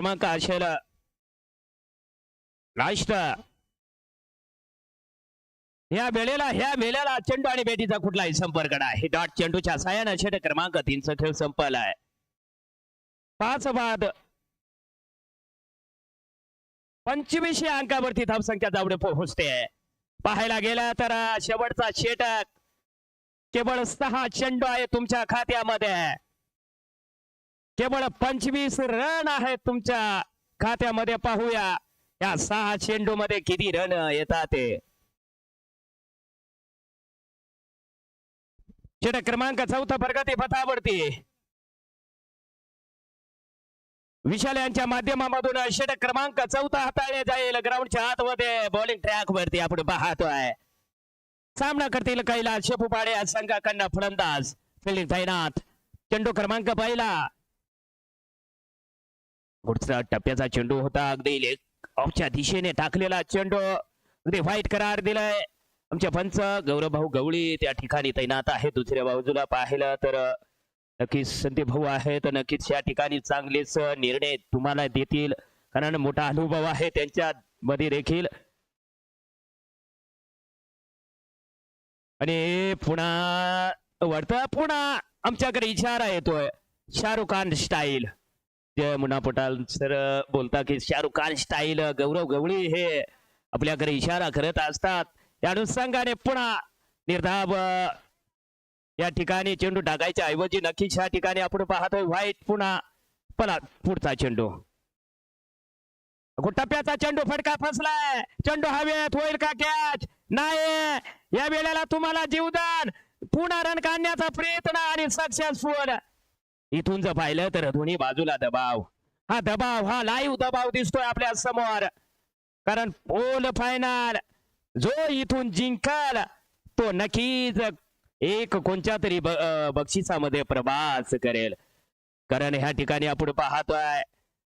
क्रमांक असेल राष्ट्र ह्या वेळेला चेंडू आणि बेटीचा कुठलाही संपर्क नाही. डॉट चेंडूच्या साहाय्याने षटक क्रमांक 3 खेळ संपलाय. 5 बाद 25 अंकावरती धावसंख्या जावडे पोहोचते. पाहायला गेला तर शेवटचा षटक केवळ 6 चेंडू आहे तुमच्या खात्यामध्ये. केवळ 25 रन आहेत तुमच्या खात्यामध्ये. पाहूया या 6 चेंडू मध्ये किती रन येतात ते. षटक क्रमांक 4 प्रगती पथावरती विशाल यांच्या माध्यमामधून षटक क्रमांक 4 हाताळले जाईल. ग्राउंडच्या आतमध्ये बॉलिंग ट्रॅक वरती आपण पाहतोय. सामना करतील कैलास शेपुपाडे संघाकडनं फलंदाज फिल्डिंग तैनात. चेंडू क्रमांक पहिला पुढचा टप्प्याचा चेंडू होता. अगदी लेग ऑफच्या दिशेने टाकलेला चेंडू अगदी व्हाईट करार दिलाय. आमचे पंच गौरव भाऊ गवळी त्या ठिकाणी तैनात आहे. दुसऱ्या बाजूला पाहिलं तर नक्कीच संदीप भाऊ आहे. तर नक्कीच या ठिकाणी चांगलेच निर्णय तुम्हाला देतील कारण मोठा अनुभव आहे त्यांच्या मध्ये देखील. आणि पुन्हा वरता पुन्हा आमच्याकडे इशारा येतोय शाहरुख खान स्टाईल. जय मुन्ना पटाल सर बोलता की शाहरुख खान स्टाईल गौरव गवळी हे आपल्याकडे इशारा करत असतात. या अनुषंगाने पुन्हा निर्धाव या ठिकाणी चेंडू टाकायच्या ऐवजी नक्कीच या ठिकाणी आपण पाहतोय व्हाईट. पुन्हा पुढचा चेंडू टप्प्याचा चेंडू फटका फसलाय. चेंडू हवेत होईल का कॅच? नाही. या वेळेला तुम्हाला जीवदान पुन्हा रन काढण्याचा प्रयत्न आणि सक्सेसफुल. इथून जर पाहिलं तर दोन्ही बाजूला दबाव. हा लाईव्ह दबाव दिसतोय आपल्या समोर. कारण पोल फायनल जो इथून जिंकल तो नक्कीच एक कोणत्या तरी बक्षिसामध्ये प्रवास करेल. कारण ह्या ठिकाणी आपण पाहतोय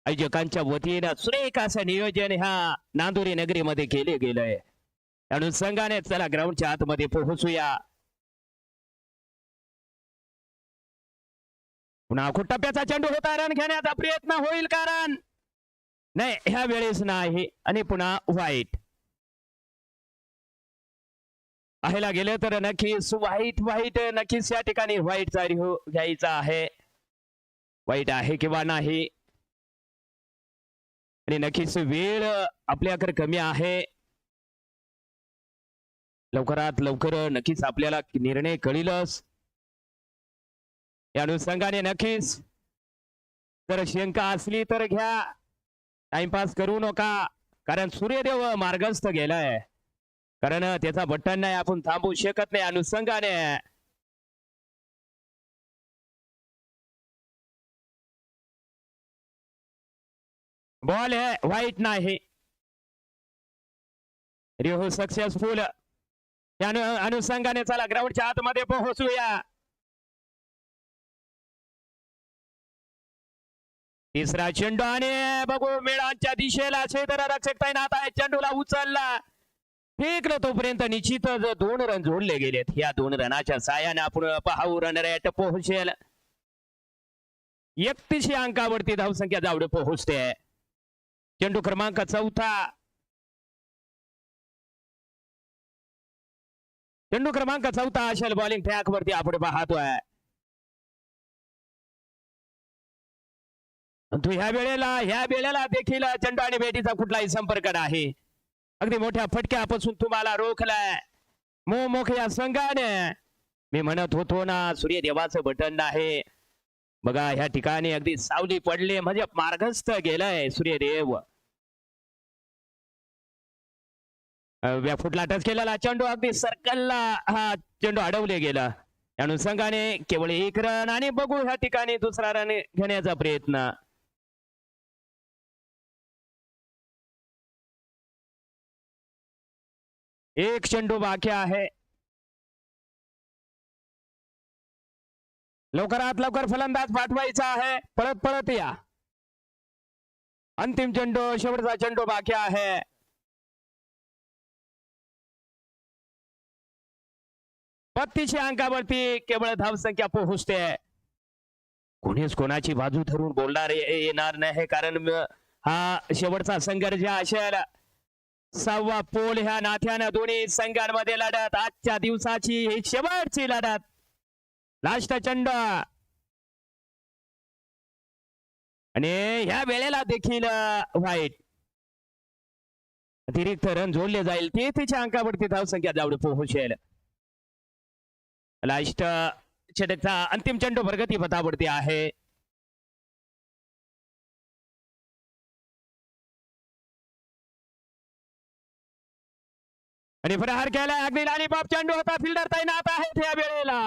आयोजकांच्या वतीनं सुरेख असं नियोजन ह्या नांदुरी नगरीमध्ये केले गेलंय. अनुषंगाने चला ग्राउंडच्या आतमध्ये पोहोचूया. पुन्हा टप्प्याचा चेंडू होता. रन घेण्याचा प्रयत्न होईल कारण नाही ह्या वेळेस नाही. आणि पुन्हा व्हाईट पाहायला गेलं तर नक्कीच व्हाईट नक्कीच या ठिकाणी व्हाईट जारी घ्यायचा आहे. व्हाईट आहे किंवा नाही. आणि नक्कीच वेळ आपल्याकडे कमी आहे. लवकरात लवकर नक्कीच आपल्याला निर्णय कळीलच. या अनुषंगाने नक्कीच जर शंका असली तर घ्या. टाइमपास करू नका कारण सूर्यदेव मार्गस्थ गेलाय. कारण त्याचा बटन नाही आपण थांबू शकत नाही. अनुषंगाने बॉल है व्हाईट नाही. रिहो सक्सेसफुल. या अनुषंगाने चला ग्राउंडच्या आतमध्ये पोहोचूया. तिसरा चेंडू आणि बघू मेळांच्या दिशेला क्षेत्ररक्षक तैनात आहे. चेंडूला उचलला फेकलं तोपर्यंत निश्चितच 2 रन जोडले गेलेत. या 2 रनाच्या साहाय्याने आपण पाहू रन रेट पोहोचेल 31 अंकावरती धावसंख्या जावडे पोहोचते. चेंडू क्रमांक 4 चेंडू क्रमांक 4 असेल बॉलिंग ट्रॅक वरती आपण पाहतोय. ह्या वेळेला देखील चेंडू आणि बेटीचा कुठलाही संपर्क नाही. अगदी मोठ्या फटक्यापासून तुम्हाला रोखलाय मोठ्या संघाने. मी म्हणत होतो ना सूर्यदेवाचं बटन नाही. बघा ह्या ठिकाणी अगदी सावली पडले म्हणजे मार्गस्थ गेलाय सूर्यदेव. व्याफुटला टच केलेला चेंडू अगदी सर्कलला हा चेंडू अडवले गेला. या अनुषंगाने केवळ 1 रन आणि बघू ह्या ठिकाणी दुसरा रन घेण्याचा प्रयत्न. एक चेंडू बाकी आहे. लवकरात लवकर फलंदाज पाठवायचा आहे. पळत या. अंतिम चेंडू शेवटचा चेंडू बाकी आहे. 32 अंकावरती केवळ धावसंख्या पोहोचते. कोणीच कोणाची बाजू धरून बोलणार येणार नाही, कारण हा शेवटचा संघर्ष असेल. 6वा पोल ह्या नात्यानं दोन्ही संघांमध्ये लढत. आजच्या दिवसाची ही शेवटची लढत. लास्ट चंड. आणि ह्या वेळेला देखील व्हाईट अतिरिक्त रन जोडले जाईल. ते तिच्या अंकावरती धावसंख्या जावड पोहोचेल. लास्ट षटकचा अंतिम चेंडू प्रगती पथावरती आहे. आणि प्रहार केला. अगदी लालीबाप चेंडू होता. फिल्डर तैनात आहेत या वेळेला.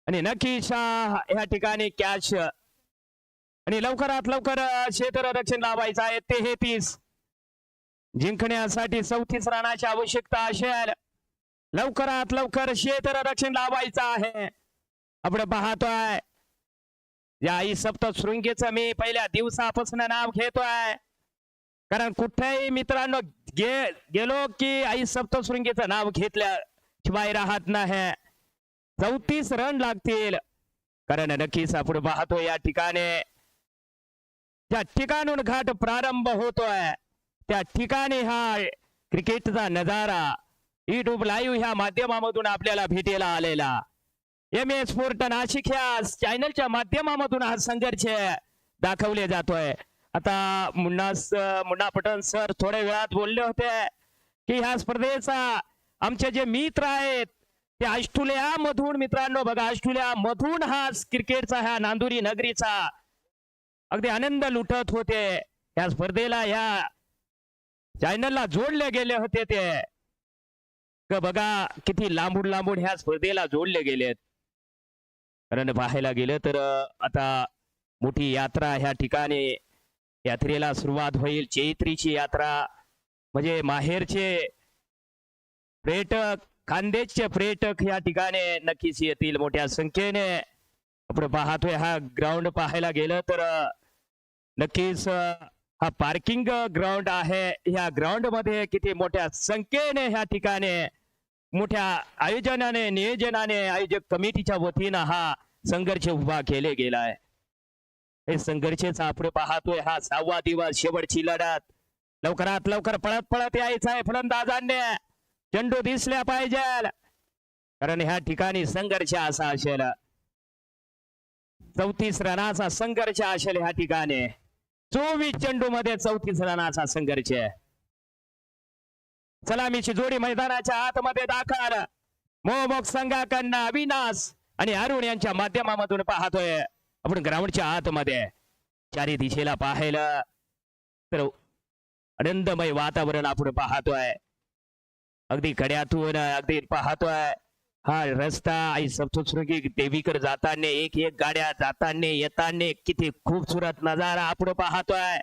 आणि नक्कीच या ठिकाणी कॅच. आणि लवकरात लवकर क्षेत्ररक्षण लावायचं आहे. 33 जिंकण्यासाठी 34 रनाची आवश्यकता असेल. लवकरात लवकर क्षेत्ररक्षण लावायचं आहे. आपण पाहतोय या आई सप्तशृंगीचं मी पहिल्या दिवसापासून नाव घेतोय, कारण कुठेही मित्रांनो गेलो की आई सप्तशृंगीचं नाव घेतल्याशिवाय राहत नाही. 34 रन लागतील, कारण नक्कीच आपण पाहतो या ठिकाणी ज्या ठिकाणून घाट प्रारंभ होतोय त्या ठिकाणी हा क्रिकेटचा नजारा युट्यूब लाईव्ह ह्या माध्यमामधून आपल्याला भेटेला आलेला. MS स्पोर्ट नाशिक ह्या चॅनलच्या माध्यमामधून हा संघर्ष दाखवले जातोय. आता मुन्ना पटन सर थोड्या वेळात बोलले होते की ह्या स्पर्धेचा आमचे जे मित्र आहेत ते ऑस्ट्रेलिया मधून, मित्रांनो बघा, ऑस्ट्रेलिया मधून हा क्रिकेटचा ह्या नांदुरी नगरीचा अगदी आनंद लुटत होते. या स्पर्धेला या चॅनलला जोडले गेले होते. ते बघा किती लांबून लांबून ह्या स्पर्धेला जोडले गेलेत. कारण पाहायला गेलं तर आता मोठी यात्रा ह्या ठिकाणी यात्रेला सुरुवात होईल. चैत्रीची यात्रा म्हणजे माहेरचे पर्यटक, खानदेशचे पर्यटक या ठिकाणी नक्कीच येतील मोठ्या संख्येने. आपण पाहतोय हा ग्राउंड पाहायला गेलं तर नक्कीच हा पार्किंग ग्राउंड आहे. ह्या ग्राउंड मध्ये किती मोठ्या संख्येने ह्या ठिकाणी मोठ्या आयोजनाने, नियोजनाने, आयोजक कमिटीच्या वतीनं हा संघर्ष उभा केले गेलाय. हे संघर्षाचा आपण पाहतोय हा 6वा दिवस, शेवटची लढत. लवकरात लवकर पळत पळत यायचं आहे फलंदाजांनी. चेंडू दिसल्या पाहिजे, कारण ह्या ठिकाणी संघर्ष असा असेल. 34 रनाचा संघर्ष असेल ह्या ठिकाणी. 24 चेंडू मध्ये 34 रनाचा संघर्ष. सलामीची जोडी मैदानाच्या आतमध्ये दाखल. मोहमोग संघाकडनं अविनाश आणि अरुण यांच्या माध्यमामधून पाहतोय आपण ग्राउंडच्या आतमध्ये. चारी दिशेला पाहायला तर आनंदमय वातावरण आपण पाहतोय. अगदी कड्यातून अगदी पाहतोय हा रस्ता आई सप्तशृंगी देवीकर जाताना एक एक गाड्या जाताना येताना किती खूपसूरत नजारा आपण पाहतोय.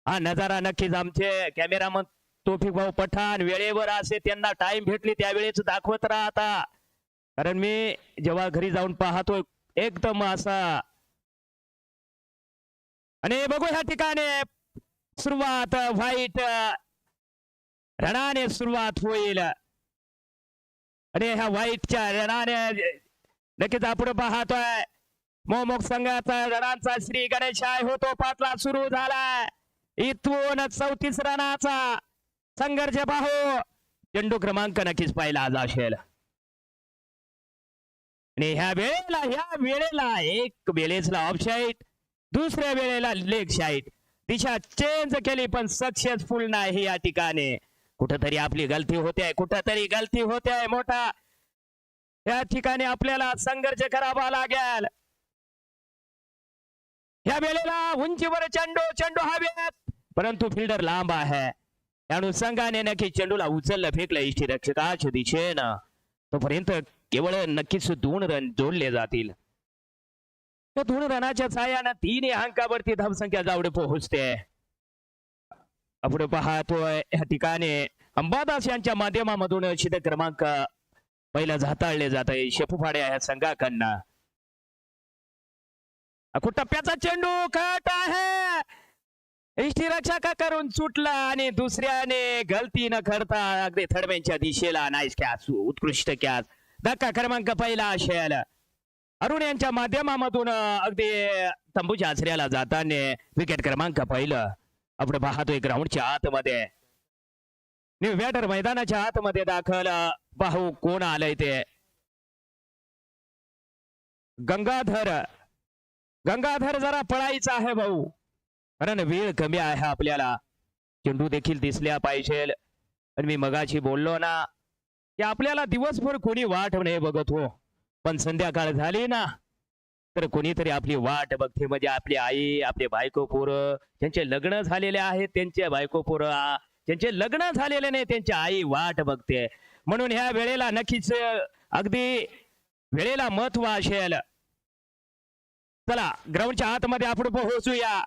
हा नजारा नक्कीच आमचे कॅमेरामन तोफिक भाऊ पठाण वेळेवर असे त्यांना टाइम भेटली त्यावेळेच दाखवत राहता. कारण मी जेव्हा घरी जाऊन पाहतोय एकदम असा. आणि बघू ह्या ठिकाणी सुरुवात व्हाईट रणाने सुरुवात होईल. आणि ह्या व्हाईटच्या रणाने नक्कीच आपण पाहतोय मोहमोग संघाचा रणांचा श्री गणेशाय होतो. 5ला सुरू झालाय. इथून 34 रनाचा संघर्ष पाहू. चेंडू क्रमांक नक्कीच पहिला असेल. आणि ह्या वेळेला एक वेळेसला ऑफ साईड, दुसऱ्या वेळेला लेग साईड. दिशा चेंज केली पण सक्सेसफुल नाही या ठिकाणी. कुठंतरी आपली गलती होते, कुठंतरी गलती होते मोठा. या ठिकाणी आपल्याला संघर्ष करावा लागेल. या वेळेला उंचीवर चेंडू हवेत, परंतु फिल्डर लांब आहे. या अनुषंगाने नक्की चेंडूला उचललं, फेकलं यष्टीरक्षकाच्या दिशेनं. तोपर्यंत केवळ नक्कीच 2 रन जोडले जातील. त्या 2 रनाच्या साह्यानं 3 अंकावरती धावसंख्या जावड पोहोचते. आपण पाहतोय या ठिकाणी अंबादास यांच्या माध्यमामधून षटक क्रमांक पहिला हाताळले जात आहे शेपूफाड्या या संघाकडनं. टप्प्याचा चेंडू कट आहे. यष्टीरक्षकाकडून सुटला आणि दुसऱ्याने गलती न करता अगदी थडब्यांच्या दिशेला नाईस कॅच, उत्कृष्ट कॅच. धक्का क्रमांक पहिला असेल. अरुण यांच्या माध्यमामधून अगदी तंबूच्या आचऱ्याला जाताना विकेट क्रमांक पहिलं आपण पाहतोय ग्राउंडच्या आतमध्ये. न्यू बॅटर मैदानाच्या आतमध्ये दाखल. पाहू कोण आलंय ते. गंगाधर. गंगाधर जरा पळायचा आहे भाऊ, कारण वेळ कमी आहे आपल्याला. चेंडू देखील दिसल्या पाहिजे. आणि मी मगाशी बोललो ना की आपल्याला दिवसभर कोणी वाट नाही बघत हो, पण संध्याकाळ झाली ना तर कोणीतरी आपली वाट बघते. म्हणजे आपली आई, आपले बायको पोरं, ज्यांचे लग्न झालेले आहेत त्यांचे बायको पोरं, ज्यांचे लग्न झालेले नाही त्यांची आई वाट बघते. म्हणून ह्या वेळेला नक्कीच अगदी वेळेला महत्व असेल. चला ग्राउंडच्या आतमध्ये आपण पोहोचूया.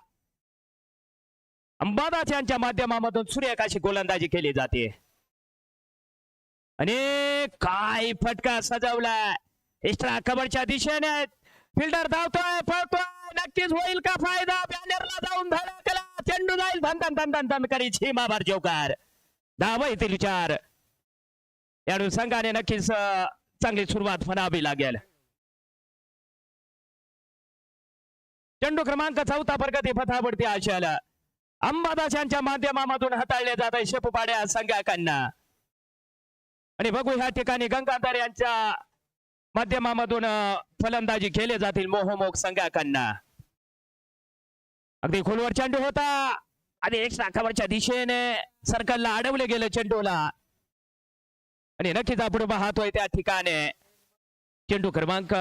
अंबादास यांच्या माध्यमामधून सूर्यकाशी गोलंदाजी केली जाते. आणि काय फटका सजवलाय एक्स्ट्रा कव्हरच्या दिशेने. फिल्डर धावतोय, पळतोय, नक्कीच होईल का फायदा. बॅनरला जाऊन धडकला, चेंडू जाईल धन धन धन धन धन करी सीमाभर चौकार. धावा येतील 4. या अनुषंगाने नक्कीच चांगली सुरुवात म्हणावी लागेल. चेंडू क्रमांक 4 प्रगती पथावरती असेल. अंबादास यांच्या माध्यमामधून हाताळले जात आहे शेपुपाड्या संघाकडनं. आणि बघू ह्या ठिकाणी गंगाधर यांच्या माध्यमामधून फलंदाजी केले जातील मोहमोग संघाकडनं. अगदी खोलवर चेंडू होता आणि एक्स्ट्रा कव्हरच्या दिशेने सर्कलला अडवले गेले चेंडूला. आणि नक्कीच आपण पाहतोय त्या ठिकाणी चेंडू क्रमांक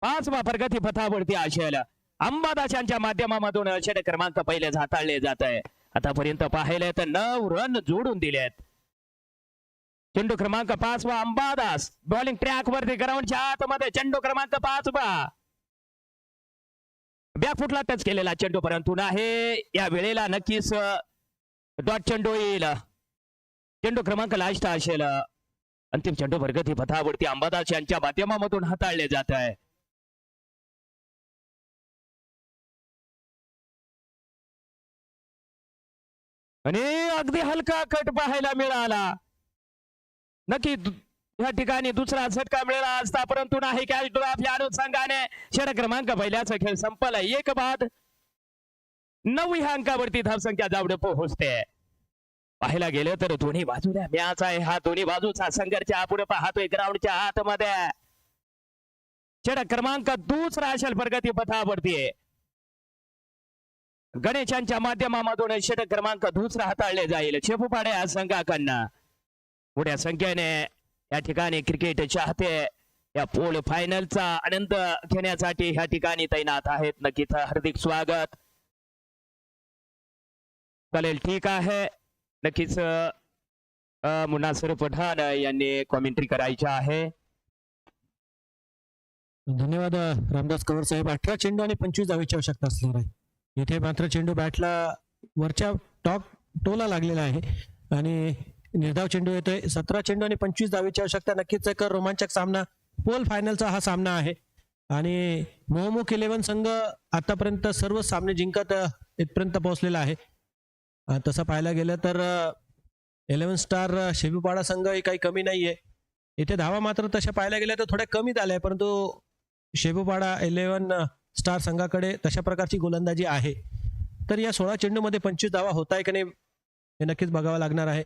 5 प्रगती पथावरती असेल. अंबादास यांच्या माध्यमामधून षटक क्रमांक पहिले हाताळले जात आहे. आतापर्यंत पाहिले तर 9 रन जोडून दिलेत. चेंडू क्रमांक 5 अंबादास बॉलिंग ट्रॅक वरती ग्राउंडच्या आतमध्ये. चेंडू क्रमांक 5 बॅकफुटला टच केलेला चेंडू परंतु नाही. या वेळेला नक्कीच डॉट चेंडू येईल. चेंडू क्रमांक लास्ट असेल. अंतिम चेंडू प्रगती पथावरती अंबादास यांच्या माध्यमामधून हाताळले जात आहे. आणि अगदी हलका कट पाहायला मिळाला. नक्की या ठिकाणी दुसरा झटका मिळाला असता परंतु नाही. कॅच ड्रॉप या अनुषंगाने षटक क्रमांक पहिल्याचा खेळ संपला. 1 बाद 9 ह्या अंकावरती धावसंख्या जावड पोहोचते. पाहायला गेलं तर दोन्ही बाजूला मॅच आहे. हा दोन्ही बाजूचा संघर्ष आपण पाहतोय ग्राउंडच्या आतमध्ये. षटक क्रमांक 2 असेल प्रगती पथावरती. गणेशांच्या माध्यमामधून षटक क्रमांक 2 हाताळले जाईल शेपुपाडे या संघाकडनं. मोठ्या संख्येने या ठिकाणी क्रिकेट चाहते या पोल फायनलचा आनंद घेण्यासाठी या ठिकाणी तैनात आहेत. नक्कीच हार्दिक स्वागत. चालेल, ठीक आहे. नक्कीच मुन्नासर पठाण यांनी कॉमेंट्री करायची आहे. धन्यवाद रामदास कवर साहेब. 18 चेंडू आणि 25 धावेची आवश्यकता असणार आहे. इथे मात्र चेंडू बॅटला वरच्या टॉप टोला लागलेला आहे आणि निर्धाव चेंडू येतोय. 17 चेंडू आणि 25 धावेची आवश्यकता. नक्कीच एक रोमांचक सामना, पोल फायनलचा हा सामना आहे. आणि मोहमुख 11 संघ आतापर्यंत सर्व सामने जिंकत इथपर्यंत पोहोचलेला आहे. तसं पाहायला गेलं तर 11 स्टार शेपुपाडा संघ काही कमी नाहीये. इथे धावा मात्र तशा पाहायला गेल्या तर थोड्या कमी झाल्या, परंतु शेपुपाडा 11 स्टार संघाकडे तशा प्रकारची गोलंदाजी आहे. तर या 16 चेंडूमध्ये 25 धावा होत आहे की नाही हे नक्कीच बघावं लागणार आहे.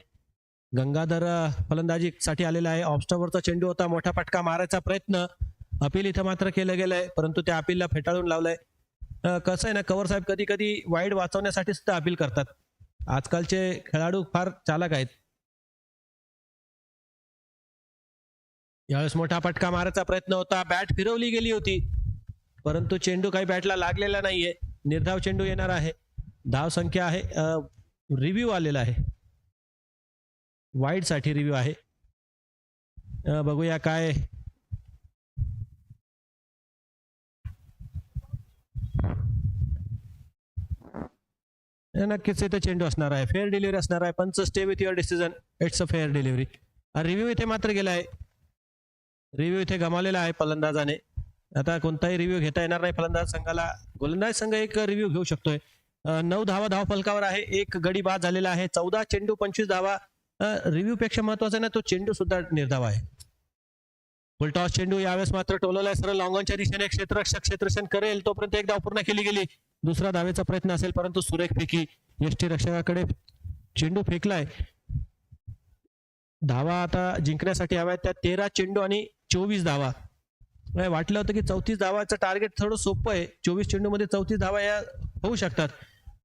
गंगाधर फलंदाजीसाठी आलेला आहे. ऑफस्टॉपवरचा चेंडू होता, मोठा फटका मारायचा प्रयत्न अपील इथं मात्र केलं गेलंय, परंतु त्या अपीलला फेटाळून लावलंय. कसं आहे ना, कवर साहेब कधी कधी वाईड वाचवण्यासाठी सुद्धा अपील करतात. आजकालचे खेळाडू फार चालाक आहेत. यावेळेस मोठा फटका मारायचा प्रयत्न होता, बॅट फिरवली गेली होती, परंतु चेंडू काही बॅटला लागलेला नाहीये. निर्धाव चेंडू येणार आहे. धाव संख्या आहे, रिव्ह्यू आलेला आहे, वाईड साठी रिव्ह्यू आहे. बघूया काय नक्कीच इथे चेंडू असणार आहे. फेअर डिलिव्हरी असणार आहे. पंच stay with your decision, it's a fair delivery. Review इथे मात्र गेला आहे. रिव्ह्यू इथे गमावलेला आहे फलंदाजाने. आता कोणताही रिव्ह्यू घेता येणार नाही फलंदाज संघाला. गोलंदाज संघ एक रिव्ह्यू घेऊ शकतोय. 9 धावा धाव फलकावर आहे. एक गडी बाद झालेला आहे. 14 चेंडू 25 धावा. रिव्ह्यू पेक्षा महत्वाचा ना तो चेंडू सुद्धा निर्धाव आहे. फुलटॉस चेंडू यावेळेस मात्र टोलवलाय सरळ लॉंगॉनच्या दिशेने क्षेत्ररक्षक क्षेत्ररक्षण करेल तोपर्यंत एक धाव पूर्ण केली गेली. दुसरा धावेचा प्रयत्न असेल परंतु सुरेख फेकी यष्टीरक्षकाकडे चेंडू फेकलाय. धावा आता जिंकण्यासाठी हव्यात त्या 13 चेंडू आणि 24 धावा. वाटलं होतं की 34 धावाचं टार्गेट थोडं सोपं आहे. 24 चेंडू मध्ये 34 धावा या होऊ शकतात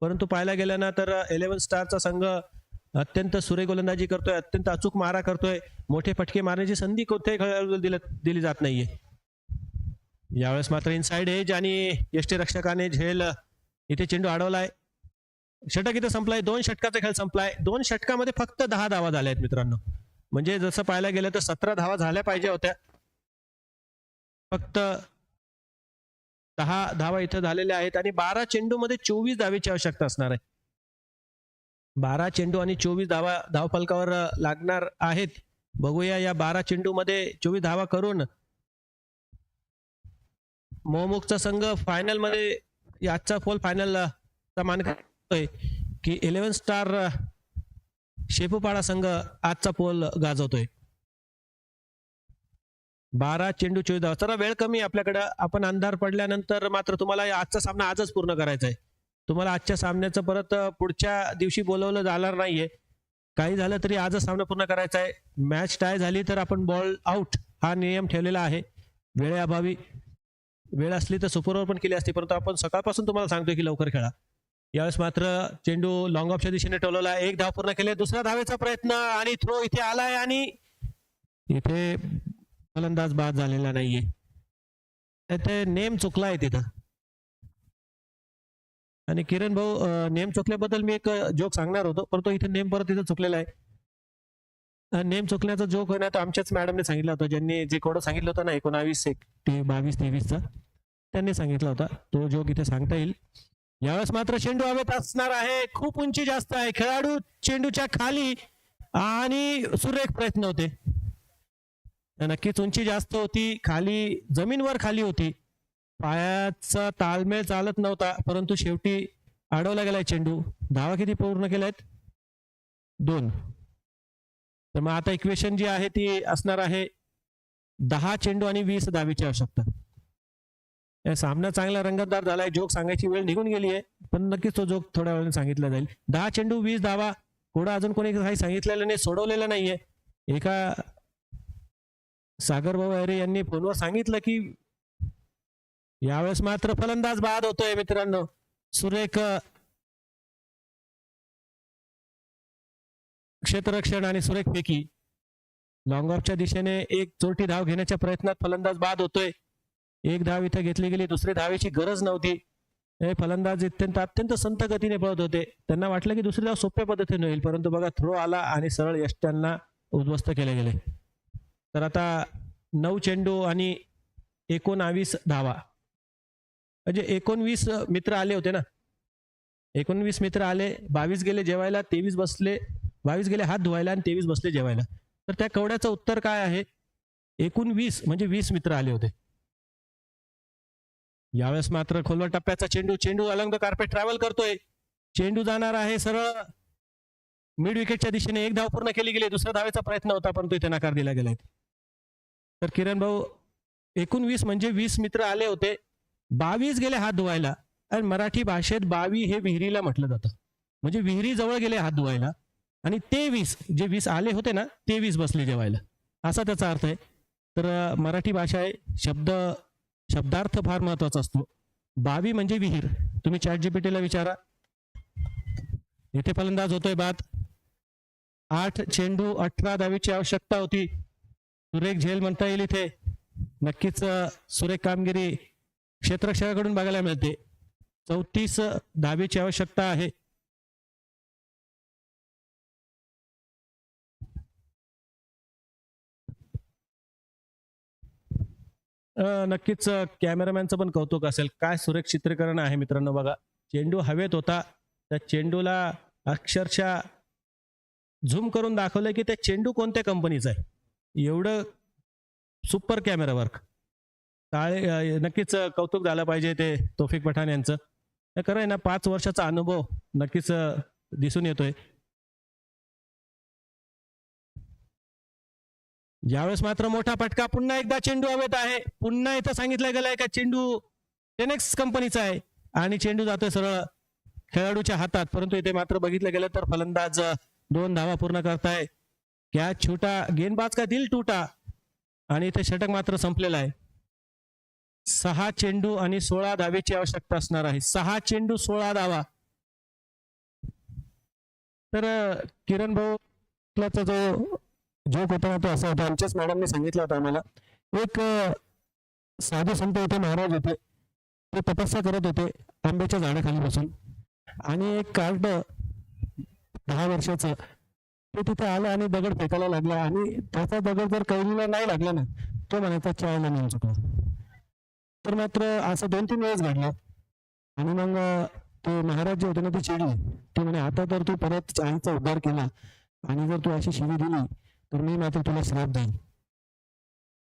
परंतु पाहायला गेलं ना तर 11 स्टारचा संघ अत्यंत सुरेख गोलंदाजी करतोय, अत्यंत अचूक मारा करतोय. मोठे फटके मारण्याची संधी कोणत्याही खेळाडूला दिली जात नाहीये. यावेळेस मात्र इनसाइड एज आणि यष्टीरक्षकाने झेल इथे चेंडू अडवलाय. षटक इथे संपलाय. 2 षटकाचा खेळ संपलाय. 2 षटकामध्ये फक्त 10 धावा झाल्या आहेत मित्रांनो. म्हणजे जसं पाहायला गेलं तर 17 धावा झाल्या पाहिजे होत्या. फक्त 10 धावा इथं झालेल्या आहेत आणि 12 चेंडू मध्ये 24 धावेची आवश्यकता असणार आहे. 12 चेंडू आणि 24 धावा धावफलकावर लागणार आहेत. बघूया या 12 चेंडू मध्ये 24 धावा करून मोहमुखचा संघ फायनल मध्ये आजचा पोल फायनल चा मान करतोय की 11 स्टार शेपूपाडा संघ आजचा पोल गाजवतोय. 12 चेंडू 24 धावा. जरा वेळ कमी आपल्याकडं. आपण अंधार पडल्यानंतर मात्र तुम्हाला आजचा सामना आजच पूर्ण करायचा आहे. तुम्हाला आजच्या सामन्याचं परत पुढच्या दिवशी बोलवलं जाणार नाहीये. काही झालं तरी आजच सामना पूर्ण करायचा आहे. मॅच टाय झाली तर आपण बॉल आउट हा नियम ठेवलेला आहे. वेळेअभावी वेळ असली तर सुपरओव्हर पण केली असती परंतु आपण सकाळपासून तुम्हाला सांगतोय की लवकर खेळा. यावेळेस मात्र चेंडू लॉंग ऑफच्या दिशेने टोलवला. एक धाव पूर्ण केले. दुसऱ्या धावेचा प्रयत्न आणि थ्रो इथे आलाय आणि इथे फलंदाज बाद झालेला नाहीये. इथे नेम चुकलाय तिथं. आणि किरण भाऊ नेम चुकल्याबद्दल मी एक जोक सांगणार होतो परंतु इथे नेम परत इथं चुकलेला आहे. नेम चुकण्याचा जोक आहे ना तो आमच्याच मॅडमने सांगितला होता. ज्यांनी जे कोड सांगितलं होतं ना 19 22 23चा त्यांनी सांगितला होता. तो जोक इथे सांगता येईल. यावेळेस मात्र चेंडू हवेत असणार आहे. खूप उंची जास्त आहे. खेळाडू चेंडूच्या खाली आणि सुरेख प्रयत्न होते. नक्कीच उंची जास्त होती. खाली जमीनवर खाली होती. पायाचा ताळमेळ चालत नव्हता परंतु शेवटी अडवला गेलाय चेंडू. धावा किती पूर्ण केल्यात? 2. तर मग आता इक्वेशन जी आहे ती असणार आहे 10 चेंडू आणि 20 धावेची आवश्यकता. सामना चांगला रंगतदार झालाय. जोक सांगायची वेळ निघून गेली आहे पण नक्कीच तो जोक थोड्या वेळाने सांगितला जाईल. 10 चेंडू 20 धावा. कोडा अजून कोणी काही सांगितलेलं नाही, सोडवलेलं नाहीये. एका सागर भाऊ अरे यांनी फोनवर सांगितलं की यावेळेस मात्र फलंदाज बाद होतोय मित्रांनो. सुरेख क्षेत्ररक्षण आणि सुरेख फेकी. लॉंग ऑफच्या दिशेने एक चोरटी धाव घेण्याच्या प्रयत्नात फलंदाज बाद होतोय. एक धाव इथे घेतली गेली. दुसरी धावेची गरज नव्हती. हे फलंदाज अत्यंत संत गतीने पळत होते. त्यांना वाटलं की दुसरी धाव सोप्या पद्धतीने होईल परंतु बघा थ्रो आला आणि सरळ यष्ट्यांना उद्ध्वस्त केले गेले. तर आता 9 चेंडू आणि 19 धावा. म्हणजे 19 मित्र आले होते ना. 19 मित्र आले. 22 गेले जेवायला, 23 बसले. 22 गेले हात धुवायला आणि 23 बसले जेवायला. तर त्या कवड्याचं उत्तर काय आहे? 19 म्हणजे 20 मित्र आले होते. यावेळेस मात्र खोलवर टप्प्याचा चेंडू अलंग कार्पेट ट्रॅव्हल करतोय. चेंडू जाणार आहे सरळ मिड विकेटच्या दिशेने. एक धाव पूर्ण केली गेली. दुसऱ्या धावेचा प्रयत्न होता परंतु इथे नकार दिला गेलाय. तर किरण भाऊ 19 म्हणजे 20 मित्र आले होते. 22 गेले हात धुवायला आणि मराठी भाषेत 22 हे विहिरीला म्हटलं जातं. म्हणजे विहिरी जवळ गेले हात धुवायला आणि ते 20 जे 20 आले होते ना ते 20 बसले जेवायला असा त्याचा अर्थ आहे. तर मराठी भाषा आहे. शब्दार्थ फार महत्वाचा असतो. 22 म्हणजे विहीर. तुम्ही ChatGPT ला विचारा. इथे फलंदाज होतोय बाद. 8 चेंडू 18 धावेची आवश्यकता होती. सुरेख झेल म्हणता येईल इथे. नक्कीच सुरेख कामगिरी क्षेत्ररक्षकाकडून बघायला मिळते. 34 धावेची आवश्यकता आहे. नक्कीच कॅमेरामॅनचं पण कौतुक असेल. काय सुरेख चित्रीकरण आहे मित्रांनो. बघा चेंडू हवेत होता. त्या चेंडूला अक्षरशः झूम करून दाखवलं की त्या चेंडू कोणत्या कंपनीचा आहे. एवढं सुपर कॅमेरा वर्क. नक्कीच कौतुक झालं पाहिजे ते तौफिक पठाण यांचं. खरं आहे ना 5 वर्षाचा अनुभव नक्कीच दिसून येतोय. यावेळेस मात्र मोठा फटका, पुन्हा एकदा चेंडू हवेत आहे. पुन्हा इथं सांगितलं गेलंय का चेंडू टेनेक्स कंपनीचा आहे आणि चेंडू जातोय सरळ खेळाडूच्या हातात. परंतु इथे मात्र बघितलं गेलं तर फलंदाज 2 धावा पूर्ण करताय. कॅच छोटा, गेंदबाज का दिल टूटा. आणि इथे षटक मात्र संपलेला आहे. 6 चेंडू आणि 16 धावेची आवश्यकता असणार आहे. 6 चेंडू 16 धावा. तर किरण भाऊचा जो जोक होता ना तो असा होता, आमच्याच मॅडमने सांगितलं होतं आम्हाला. एक साधू संत होते, महाराज होते, ते तपस्या करत होते आंब्याच्या झाडाखाली बसून. आणि एक कार्ड 10 वर्षाचं ते तिथे आलं आणि दगड फेकायला लागला. आणि त्याचा दगड जर कैलीला नाही लागला ना, तो म्हणायचा चायला नेऊन चुकला. तर मात्र असं 2-3 वेळेस घडलं. आणि मग ते महाराज जे होते ना ते चिडले. ते म्हणे आता तर तू परत आईचा उद्धार केला आणि जर तू अशी शिवी दिली तर मी मात्र तुला श्राप देईन.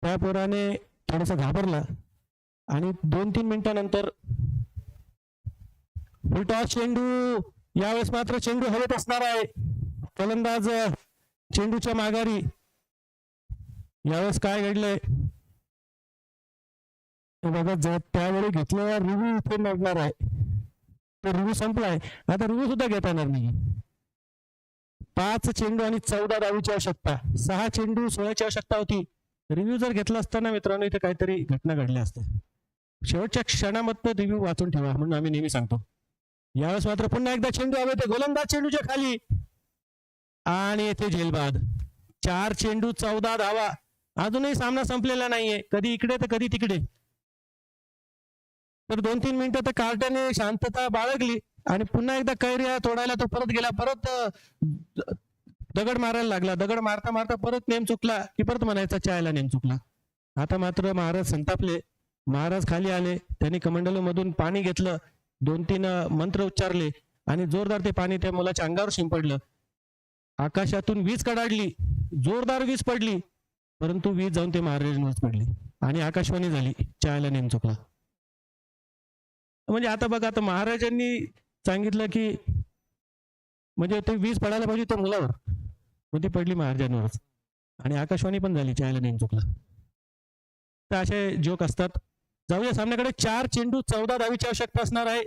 त्या पोराने थोडासा घाबरला आणि 2-3 मिनिटांनंतर फुलटॉस चेंडू. यावेळेस मात्र चेंडू हवेत असणार आहे. फलंदाज चेंडूच्या माघारी. यावेळेस काय घडलंय बघा, जर त्यावेळी घेतल्यावर रिव्ह्यू इथे नडणार आहे. तो रिव्ह्यू संपलाय, आता रिव्ह्यू सुद्धा घेता येणार नाही. 5 चेंडू आणि 14 धावीची आवश्यकता. 6 चेंडू 16ची आवश्यकता होती. रिव्ह्यू जर घेतला असताना मित्रांनो इथे काहीतरी घटना घडल्या असत्या. शेवटच्या क्षणामध्ये रिव्ह्यू वाचून ठेवा म्हणून आम्ही नेहमी सांगतो. यावेळेस मात्र पुन्हा एकदा चेंडू हवे ते गोलंदाज चेंडूच्या खाली आणि येथे झेलबाद. 4 चेंडू 14 धावा. अजूनही सामना संपलेला नाहीये, कधी इकडे तर कधी तिकडे. तर 2-3 मिनिटं तर कार्ट्याने शांतता बाळगली आणि पुन्हा एकदा कैर्या तोडायला तो परत गेला. परत दगड मारायला लागला. दगड मारता मारता परत नेम चुकला की परत म्हणायचा चायला नेम चुकला. आता मात्र महाराज संतापले. महाराज खाली आले. त्यांनी कमंडलू मधून पाणी घेतलं. 2-3 मंत्र उच्चारले आणि जोरदार ते पाणी त्या मुलाच्या अंगावर शिंपडलं. आकाशातून वीज कडाडली. जोरदार वीज पडली. परंतु वीज जाऊन ते महाराजांवरच पडली आणि आकाशवाणी झाली, चायला नेम चुकला. म्हणजे आता बघा, आता महाराजांनी सांगितलं की म्हणजे ते वीज पडायला पाहिजे त्या मुलावर, मग ती पडली महाराजांवरच आणि आकाशवाणी पण झाली, चायला नेम चुकला. तर असे जोक असतात. जाऊया सामन्याकडे. 4 चेंडू 14 धावीची आवश्यकता असणार आहे.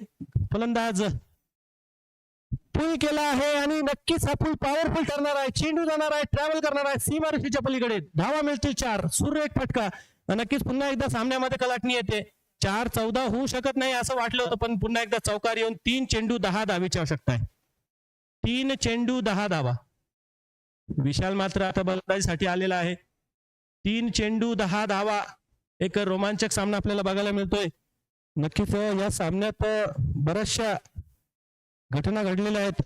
फलंदाज फुल केला आहे आणि नक्कीच हा फुल पॉवरफुल ठरणार आहे. चेंडू जाणार आहे, ट्रॅव्हल करणार आहे सीमारेषेच्या पलीकडे. धावा मिळतील 4. सुरेख फटका. नक्कीच पुन्हा एकदा सामन्यामध्ये कलाटणी येते. 4-14 होऊ शकत नाही असं वाटलं होतं, पण पुन्हा एकदा चौकार येऊन 3 चेंडू 10 धावीची आवश्यकता आहे. 3 चेंडू 10 धावा. विशाल मात्र आता बलंदाजीसाठी आलेला आहे. 3 चेंडू 10 धावा. एक रोमांचक सामना आपल्याला बघायला मिळतोय. नक्कीच या सामन्यात बऱ्याचशा घटना घडलेल्या आहेत.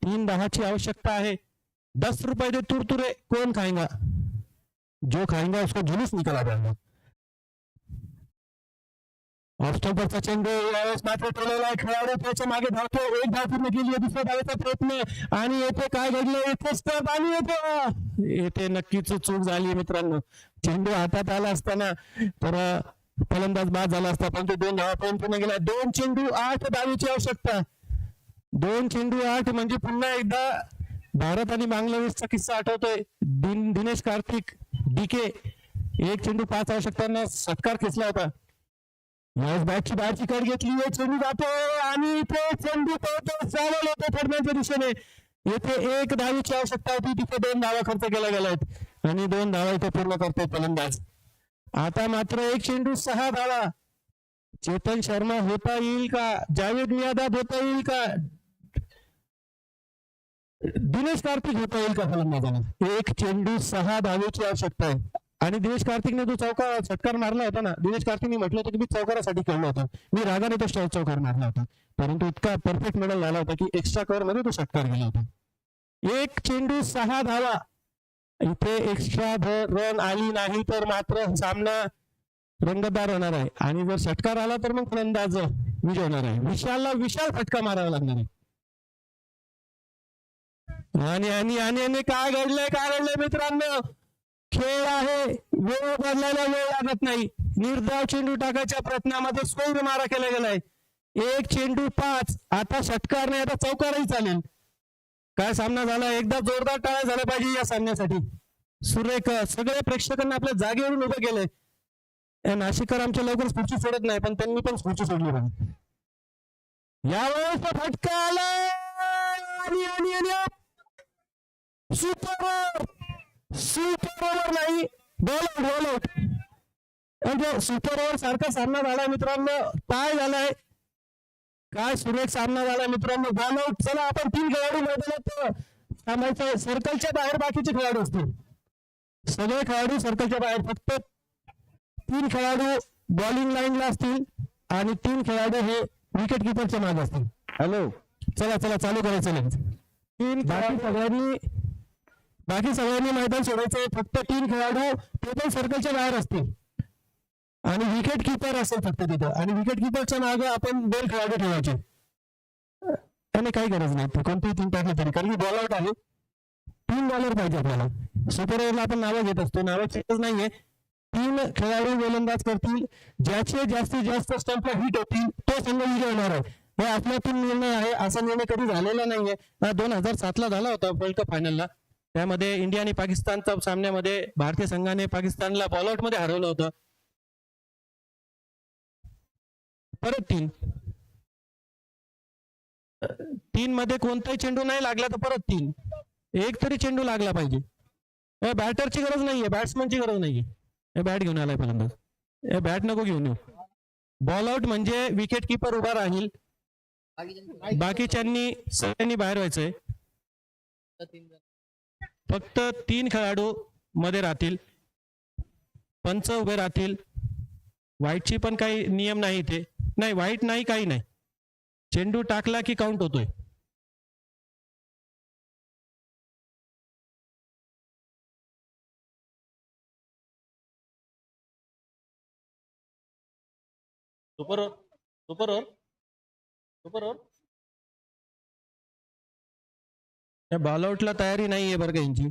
3 10ची आवश्यकता आहे. 10 रुपये दे तुरतुरे, कोण खाएगा? जो खाएगा उसको जुलूस निकाला जाएगा. ऑस्ट्रेलियाचा चेंडू यावेळेस मात्र ठेवलेला आहे. खेळाडू त्याच्या मागे धावतो. एक धाव पूर्ण केली आहे. दुसऱ्या धावेचा प्रयत्न आणि येथे काय घडलं? येथे स्टंप आणि येथे नक्कीच चूक झाली मित्रांनो. चेंडू हातात आला असताना तर फलंदाज बाद झाला असता, परंतु 2 धावापर्यंत पूर्ण गेला. 2 चेंडू 8 धावीची आवश्यकता. 2 चेंडू 8 म्हणजे पुन्हा एकदा भारत आणि बांगलादेशचा किस्सा आठवतोय. दिनेश कार्तिक डीके 1 चेंडू 5 आवश्यकतांना षटकार खेचला होता. यावेळेस बॅटची बाहेरची कड घेतली. चेंडू जातो आणि इथे चेंडू ट्रॅव्हल होतो ठरण्याच्या दिशेने. येथे 1 धावीची आवश्यकता होती, तिथे 2 धावा खर्च केल्या गेल्या आहेत आणि 2 धावा इथे पूर्ण करतो फलंदाज. आता मात्र 1 चेंडू 6 धावा. चेतन शर्मा होता येईल का? जावेद मियादाद होता येईल का? दिनेश कार्तिक होता येईल का फलंदाजाला? 1 चेंडू 6 धावेची आवश्यकता आहे. आणि दिनेश कार्तिकने जो षटकार मारला होता ना, दिनेश कार्तिकने म्हटलं होतं की मी चौकारासाठी खेळलो होतो, मी रागाने तो चौकार मारला होता, परंतु इतका परफेक्ट मेडल झाला होता की एक्स्ट्रा कव्हर मध्ये तो षटकार गेला होता. 1 चेंडू 6 धावा. इथे एक्स्ट्रा रन आली नाही तर मात्र सामना रंगतदार होणार आहे आणि जर षटकार आला तर मग फलंदाज विजय होणार आहे. विशालला विशाल फटका मारावा लागणार आहे. आणि काय घडलंय मित्रांनो? खेळ आहे, वेळ बदलायला वेळ लागत नाही. निर्धाव चेंडू टाकायच्या प्रयत्नामध्ये स्कोर मारा केला गेलाय. 1 चेंडू 5. आता षटकार नाही, आता चौकारही चालेल. काय सामना झाला? एकदा जोरदार टाळ्या झाल्या पाहिजे या सामन्यासाठी. सुरेख. सगळ्या प्रेक्षकांना आपल्या जागेवरून उभं केलंय. या नाशिककर आमच्या लवकर स्फूर्ती सोडत नाही, पण त्यांनी पण स्फूर्ती सोडली पाहिजे. यावेळेस तो फटका आला आणि सुपर ओव्हर नाही, बॉल आउट. म्हणजे सुपर ओव्हर सारखा सामना झाला मित्रांनो. काय झालाय, काय सुरेख सामना झाला मित्रांनो. Ball out. चला आपण 3 खेळाडू मैदानात थांबायचं. सर्कलच्या बाहेर बाकीचे खेळाडू असतील, सगळे खेळाडू सर्कलच्या बाहेर. फक्त 3 खेळाडू बॉलिंग लाईनला असतील आणि 3 खेळाडू हे विकेट किपरच्या मागे असतील. हॅलो, चला चला चालू करायचं नाही. बाकी सगळ्यांनी मैदान सोडायचं. फक्त 3 खेळाडू ते पण सर्कलच्या बाहेर असतील आणि विकेट किपर असेल फक्त तिथं. आणि विकेट किपरच्या मागे आपण 2 खेळाडू ठेवायचे. त्याने काही गरज नाही, कोणतेही 3 टाकले तरी, कारण की बॉल आउट आहे. 3 बॉलर पाहिजे आपल्याला. सुपर ओव्हरला आपण नावं घेत असतो, नावाचीच नाहीये. 3 खेळाडू गोलंदाज करतील. ज्याचे जास्तीत जास्त स्टंपला हिट होतील तो संघ विजय होणार आहे. हे आपल्यातून निर्णय आहे. असा निर्णय कधी झालेला नाहीये. 2007 झाला होता वर्ल्ड कप फायनलला. त्यामध्ये इंडिया आणि पाकिस्तानच्या सामन्यामध्ये भारतीय संघाने पाकिस्तानला बॉलआउट मध्ये हरवलं होतं. परत 3 मध्ये कोणताही चेंडू नाही लागला तर परत 3. एक तरी चेंडू लागला पाहिजे. बॅटरची गरज नाहीये, बॅट्समनची गरज नाहीये. हे बॅट घेऊन आलाय फलंदाज. हे बॅट नको घेऊन येऊ. बॉल आउट म्हणजे विकेट किपर उभा राहील, बाकीच्यांनी सगळ्यांनी बाहेर व्हायचंय. फक्त 3 खेळाडू मध्ये राहतील, पंच उभे राहतील. वाईटची पण काही नियम नाही इथे. नाही, वाईट नाही, काही नाही. चेंडू टाकला की काउंट होतोय. Super over. या बॉल आउटला तयारी नाहीये बरं का यांची.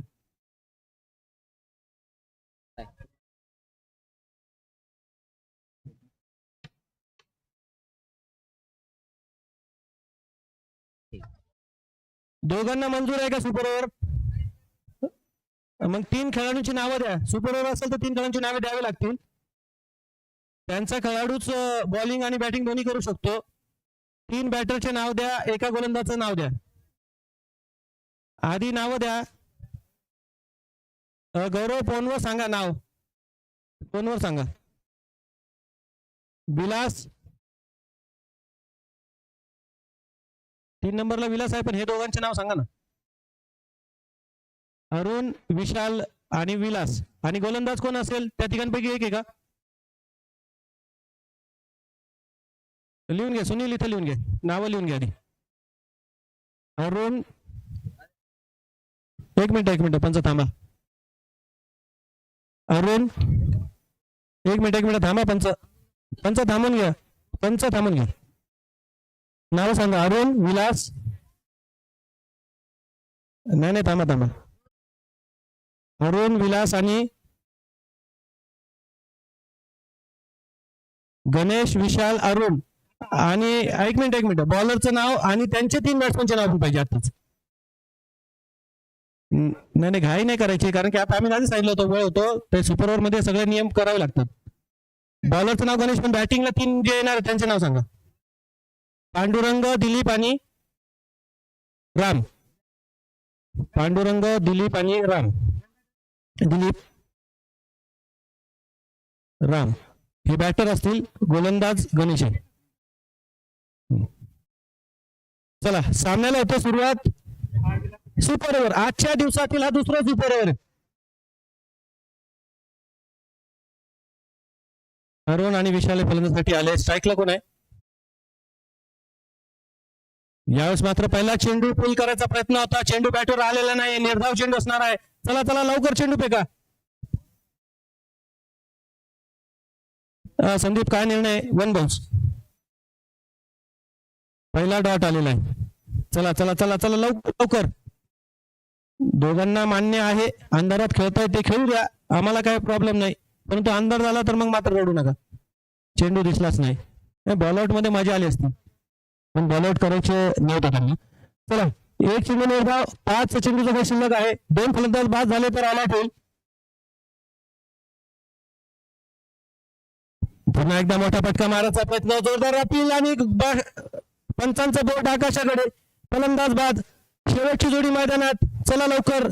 दोघांना मंजूर आहे का सुपर ओव्हर? मग 3 खेळाडूंची नावं द्या. सुपर ओव्हर असेल तर 3 खेळाडूंची नावे द्यावी लागतील. त्यांचा खेळाडूच बॉलिंग आणि बॅटिंग दोन्ही करू शकतो. 3 बॅटरचे नाव द्या, एका गोलंदाजाचं नाव द्या. आधी नाव द्या. गौरव फोनवर सांगा नाव. फोनवर सांगा. विलास 3 नंबरला विलास आहे, पण हे दोघांचे नाव सांगा ना. अरुण, विशाल आणि विलास. आणि गोलंदाज कोण असेल त्या तिघांपैकी एक आहे का? लिहून घ्या सुनील, इथं लिहून घ्या, नावं लिहून घ्या आधी. अरुण, एक मिनिट पंच थांबा. अरुण, एक मिनिट थांबा. पंच थांबून घ्या. नाव सांगा. अरुण, विलास. नाही थांबा. अरुण, विलास आणि गणेश, विशाल, अरुण. आणि एक मिनिट बॉलरचं नाव आणि त्यांचे 3 बॅट्समनचे नाव पण पाहिजे आताच. नाही घाई नाही करायची, कारण की आता आम्ही आधी सांगितलं होतं वेळ होतो. ते सुपर ओव्हर मध्ये सगळे नियम करावे लागतात. बॉलरचं नाव गणेश, पण बॅटिंगला 3 जे येणार त्यांचे नाव सांगा. पांडुरंग, दिलीप आणि राम. पांडुरंग, दिलीप आणि राम. दिलीप, राम हे बॅटर असतील. गोलंदाज गणेश आहे. चला सामन्याला होतो सुरुवात. सुपर ओव्हर आजच्या दिवसातील हा दुसरा सुपर ओव्हर. अरुण आणि विशाल फलंदाजीसाठी आले. स्ट्राईकला कोण आहे? यावेळेस मात्र पहिला चेंडू पुल करायचा प्रयत्न होता. चेंडू बॅटवर आलेला नाही. निर्धाव चेंडू असणार आहे. चला लवकर चेंडू फेका. संदीप काय निर्णय? 1 बाउन्स. पहिला डॉट आलेला आहे. चला लवकर. दोघांना मान्य आहे. अंधारात खेळताय ते खेळू द्या, आम्हाला काय प्रॉब्लेम नाही. परंतु अंधार झाला तर मग मात्र रडू नका. चेंडू दिसलाच नाही. बॉलआउट मध्ये मजा आली असती, पण बॉलआउट करायचे नव्हतं त्यांना. चला 1 चेंडू निर्धाव. 5 चेंडूचा काही शिल्लक आहे. 2 फलंदाज बाद झाले तर ऑल आउट होईल. पुन्हा एकदा मोठा फटका मारायचा प्रयत्न जोरदार अपील आणि पंचांचा बोट आकाशाकडे. फलंदाज बाद. शेवटची जोडी मैदानात. चला लवकर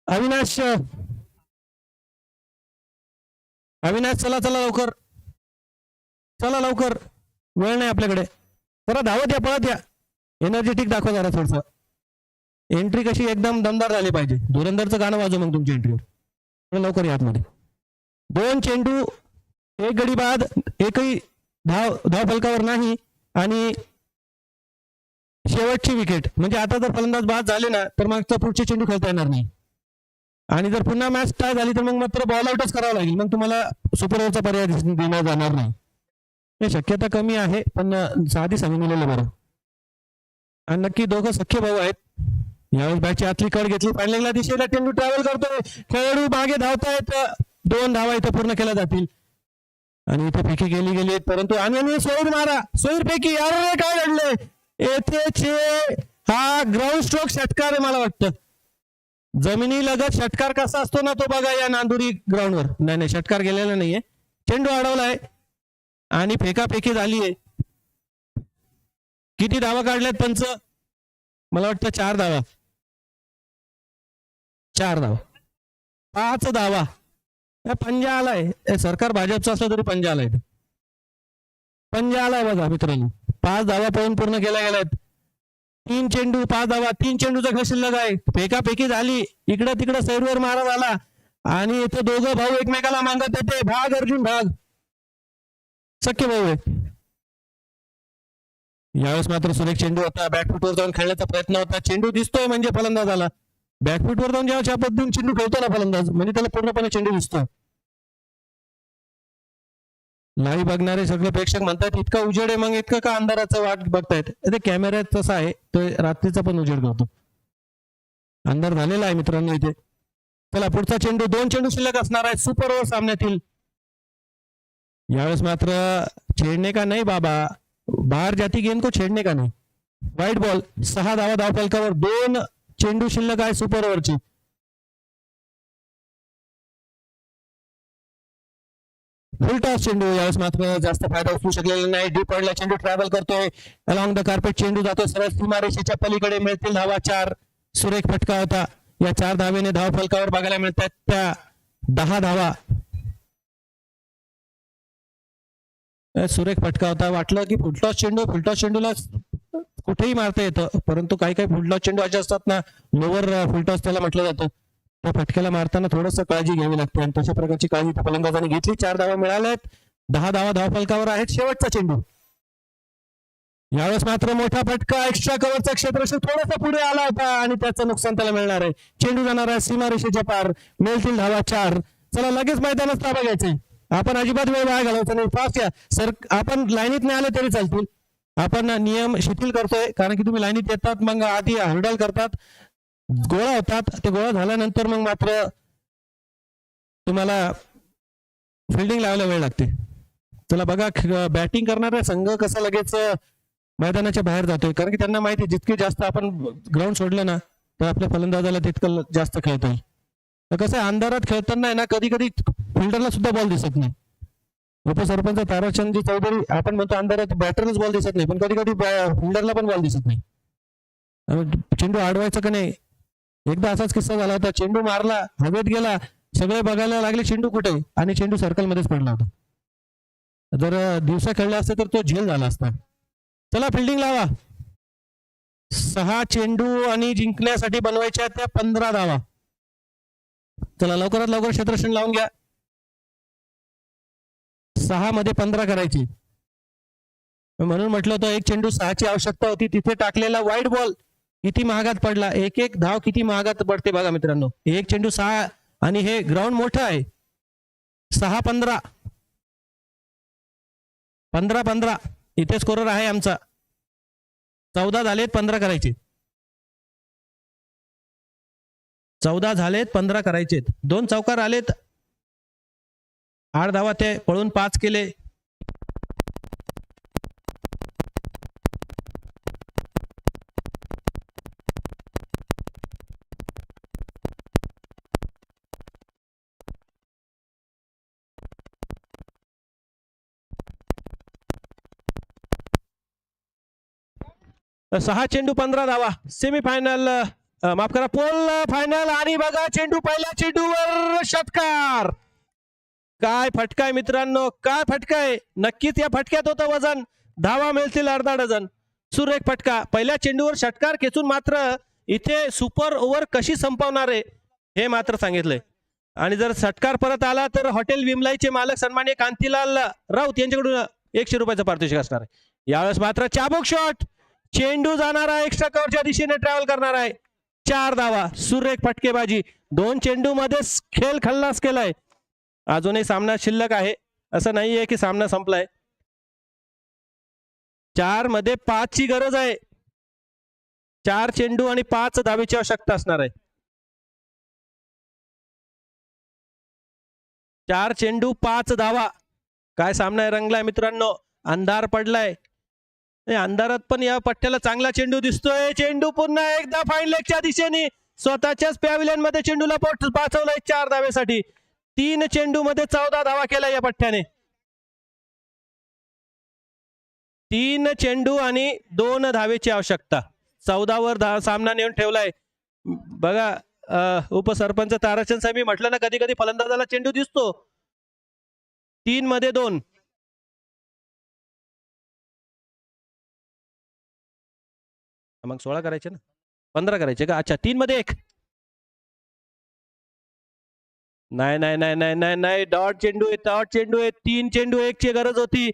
अविनाश चला चला लवकर, चला लवकर, वेळ नाही आपल्याकडे. जरा धावत या, पळत या, एनर्जेटिक दाखवा जरा थोडस. एंट्री कशी एकदम दमदार झाली पाहिजे. धुरंधरचं गाणं वाजव मग तुमची एंट्रीवर. लवकर या आतमध्ये. 2 चेंडू, 1 गडी बाद, एकही धाव फलकावर नाही आणि शेवटची विकेट. म्हणजे आता जर फलंदाज बाद झाले ना तर मागचा पुढचे चेंडू खेळता येणार नाही आणि जर पुन्हा मॅच टाय झाली तर मग मात्र बॉल आउटच करावं लागेल. मग तुम्हाला सुपर ओव्हरचा पर्याय देण्यात जाणार नाही. हे शक्यता कमी आहे पण साधी सांगितलेलं बरं. आणि नक्की दोघं सख्खे भाऊ आहेत. यावेळेस बॅटची आतली कड घेतली. फायनलला दिशेला चेंडू ट्रॅव्हल करतोय. खेळाडू मागे धावतायत. 2 धावा इथं पूर्ण केल्या जातील आणि इथे फेकी गेली परंतु आणि सोयीर मारा, सोयीर फेकी. अरे काय घडले येथे. हा ग्राउंड स्ट्रोक षटकार आहे. मला वाटतं जमिनी लगत षटकार कसा असतो ना तो बघा या नांदुरी ग्राउंडवर. नाही षटकार गेलेला नाहीये. चेंडू अडवलाय आणि फेकाफेकी झाली आहे. किती धावा काढल्यात पंच? मला वाटतं 4 धावा. 5 धावा. पंजा आलाय. सरकार भाजपचं असलं तरी पंजा आलाय बघा मित्रांनो. 5 धावा पळून पूर्ण केल्या गेल्यात. 3 चेंडू 5 धावा. 3 चेंडूचा खेळ शिल्लक आहे. फेकाफेकी झाली. इकडं तिकडं सैरवर मारा झाला आणि इथे दोघं भाऊ एकमेकाला मागत होते. भाग अर्जुन भाग. सख्खे भाऊ आहे. यावेळेस मात्र सुरेख चेंडू होता. बॅकफुटवर जाऊन खेळण्याचा प्रयत्न होता. चेंडू दिसतोय म्हणजे फलंदाजाला. बॅकफुटवर जाऊन जेव्हा पद्धतीने चेंडू खेळतो ना फलंदाज म्हणजे त्याला पूर्णपणे चेंडू दिसतो. लाईव्ह बघणारे सगळे प्रेक्षक म्हणतात इतका उजेड आहे मग इतकं का अंधाराचं वाट बघतायत. ते कॅमेऱ्यात तसा आहे तो रात्रीचा पण उजेड करतो. अंधार झालेला आहे मित्रांनो इथे. चला पुढचा चेंडू. 2 चेंडू शिल्लक असणार आहे सुपर ओव्हर सामन्यातील. यावेळेस मात्र छेडणे का नाही बाबा. बाहेर जाती गेंद को छेडणे का नाही. वाईट बॉल. 6 धावा धावफलकावर. 2 चेंडू शिल्लक आहे सुपर ओव्हरची. फुलटॉस चेंडू. यावेळेस मात्र जास्त फायदा उचलू शकलेला नाही. डीप पडला चेंडू ट्रॅव्हल करतोय. अलॉंग द कार्पेट चेंडू जातो सरळ सीमारेषेच्या पलीकडे. मिळतील धावा 4. सुरेख फटका होता. या 4 धावेने धाव फलकावर बघायला मिळतात त्या 10 धावा. सुरेख फटका होता. वाटलं की फुलटॉस चेंडूला कुठेही मारता येतं परंतु काही फुलटॉस चेंडू असे असतात ना लोअर फुलटॉस त्याला म्हटलं जातं. त्या फटक्याला मारताना थोडंसं काळजी घ्यावी लागते आणि तशा प्रकारची काळजी त्या फलंदाजाने घेतली. 4 धावा मिळाल्यात. 10 धावा धावफलकावर आहेत. शेवटचा चेंडू. यावेळेस मात्र मोठा फटका. एक्स्ट्रा कव्हरचा क्षेत्ररक्षक थोडासा पुढे आला होता आणि त्याचं नुकसान त्याला मिळणार आहे. चेंडू जाणार आहे सीमारेषेच्या पार. मिळतील धावा 4. चला लगेच मैदानात ताबा घ्यायचंय. आपण अजिबात वेळ वाया घालवायचा नाही. फास्ट या सर. आपण लाईनीत नाही आले तरी चालतील. आपण नियम शिथिल करतोय कारण की तुम्ही लाईनीत येतात मग आधी हँडल करतात गोळा होतात. ते गोळा झाल्यानंतर मग मात्र तुम्हाला फिल्डिंग लावायला वेळ लागते. चला बघा बॅटिंग करणारा संघ कसा लगेच मैदानाच्या बाहेर जातोय कारण की त्यांना माहिती जितके जास्त आपण ग्राउंड सोडलं ना तर आपल्या फलंदाजाला तितकं जास्त खेळता येईल. तर कसं आहे अंधारात खेळताना आहे ना कधी कधी फिल्डरला सुद्धा बॉल दिसत नाही. उपसरपंच ताराचंदजी चौधरी आपण म्हणतो अंधारात बॅटरलाच बॉल दिसत नाही पण कधी कधी फिल्डरला पण बॉल दिसत नाही. चेंडू अडवायचा का नाही. एकदा असाच किस्सा झाला होता. चेंडू मारला हवेत गेला सगळे बघायला लागले चेंडू कुठे आणि चेंडू सर्कल मध्येच पडला होता. जर दिवसा खेळला असता तर तो झेल झाला असता. चला फिल्डिंग लावा. 6 चेंडू आणि जिंकण्यासाठी बनवायच्या त्या 15 धावा. चला लवकरात लवकर क्षेत्ररक्षण लावून घ्या. 6 मध्ये 15 करायची म्हणून म्हटलं होतं. 1 चेंडू 6ची आवश्यकता होती. तिथे टाकलेला वाईट बॉल किती महागात पडला. एक धाव किती महागात पडते बघा मित्रांनो. 1 चेंडू 6 आणि हे ग्राउंड मोठं आहे. 6-15 15-15 इथे स्कोरर आहे आमचा. 14 झालेत 15 करायचे. 14 झालेत 15 करायचेत. 2 चौकार आलेत. 8 धावा ते पळून 5 केले. 6 चेंडू 15 धावा. सेमीफायनल माफ करा, पोल फायनल. आणि बघा चेंडू, पहिल्या चेंडूवर षटकार. काय फटका आहे मित्रांनो, काय फटका आहे. नक्कीच या फटक्यात होतं वजन. धावा मिळतील अर्धा डझन. सुरेख फटका. पहिल्या चेंडूवर षटकार खेचून मात्र इथे सुपर ओव्हर कशी संपवणार आहे हे मात्र सांगितलंय. आणि जर षटकार परत आला तर हॉटेल विमलाईचे मालक सन्माननीय कांतीलाल राऊत यांच्याकडून 100 रुपयाचं पारितोषिक असणार आहे. यावेळेस मात्र चाबूक शॉट. चेंडू जाणारा एक्स्ट्रा कव्हरच्या दिशेने ट्रॅव्हल करणार आहे. 4 धावा. सुरेख फटकेबाजी. 2 चेंडू मध्ये खेळ खल्लास केलाय. अजूनही सामना शिल्लक आहे, असं नाहीये की सामना संपलाय. 4 मध्ये 5 ची गरज आहे. 4 चेंडू आणि 5 धावेची आवश्यकता असणार आहे. 4 चेंडू 5 धावा. काय सामना रंगलाय मित्रांनो. अंधार पडलाय. अंधारात पण या पट्ट्याला चांगला चेंडू दिसतोय. चेंडू पुन्हा एकदा फाईन लेगच्या दिशेने स्वतःच्याच पॅव्हिलियन मध्ये चेंडूला पाचवलाय 4 धावेसाठी. 3 चेंडू मध्ये 14 धावा केला या पट्ट्याने. 3 चेंडू आणि 2 धावेची आवश्यकता. 14 वर सामना नेऊन ठेवलाय. बघा उपसरपंच ताराचंद साहेब, मी म्हटलं ना कधी कधी फलंदाजाला चेंडू दिसतो. 3 मध्ये 2. मग 16 करायचे ना, 15 करायचे का. अच्छा, 3 मध्ये 1. नाही नाही नाही नाही नाही नाही, डॉट चेंडू आहे, डॉट चेंडू आहे. 3 चेंडू 1 ची गरज होती.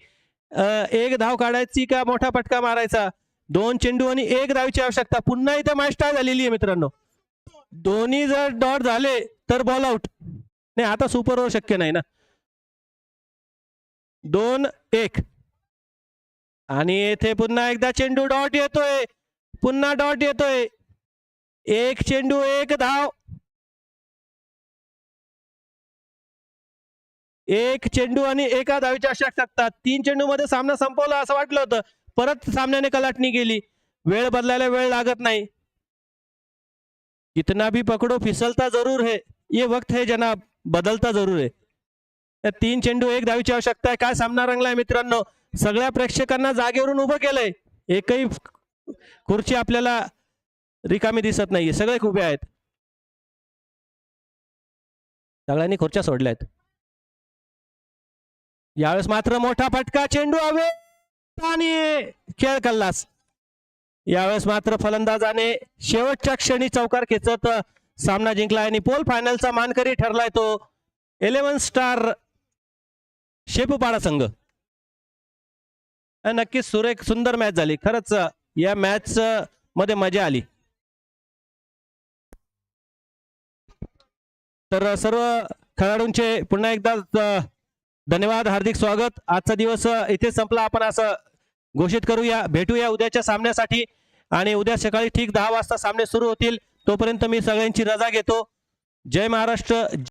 1 धाव काढायची का मोठा फटका मारायचा. 2 चेंडू आणि 1 धावची आवश्यकता. पुन्हा इथे मॅच टाय झालेली आहे मित्रांनो. दोन्ही जर डॉट झाले तर बॉल आउट. नाही, आता सुपर ओव्हर शक्य नाही ना. 2-1. आणि येथे पुन्हा एकदा चेंडू डॉट येतोय. पुन्हा डॉट येतोय. 1 चेंडू 1 धाव. 1 चेंडू आणि 1 धावेची आवश्यकता. 3 चेंडू मध्ये सामना संपवला असं वाटलं होतं. परत सामन्याने कलाटणी गेली. वेळ बदलायला वेळ लागत नाही. कितना भी पकडो फिसलता जरूर है, ये वक्त है जनाब, बदलता जरूर है. 3 चेंडू 1 धावेची आवश्यकता आहे. काय सामना रंगलाय मित्रांनो. सगळ्या प्रेक्षकांना जागेवरून उभं केलंय. एकही खुर्ची आपल्याला रिकामी दिसत नाहीये. सगळे उभे आहेत. सगळ्यांनी खुर्च्या सोडल्या आहेत. यावेळेस मात्र मोठा फटका. चेंडू हवे आणि खेळ खल्लास. यावेळेस मात्र फलंदाजाने शेवटच्या क्षणी चौकार खेचत सामना जिंकला आणि पोल फायनलचा मानकरी ठरलाय तो 11 स्टार शेपूपाडा संघ. नक्कीच सुरेख सुंदर मॅच झाली. खरंच या मॅच मध्ये मजा आली. तर सर्व खेळाडूंचे पुन्हा एकदा धन्यवाद, हार्दिक स्वागत. आजचा दिवस इथे संपला. आपण असं घोषित करूया. भेटूया उद्याच्या सामन्यासाठी. आणि उद्या सकाळी ठीक 10 वाजता सामने सुरू होतील. तोपर्यंत मी सगळ्यांची रजा घेतो. जय महाराष्ट्र.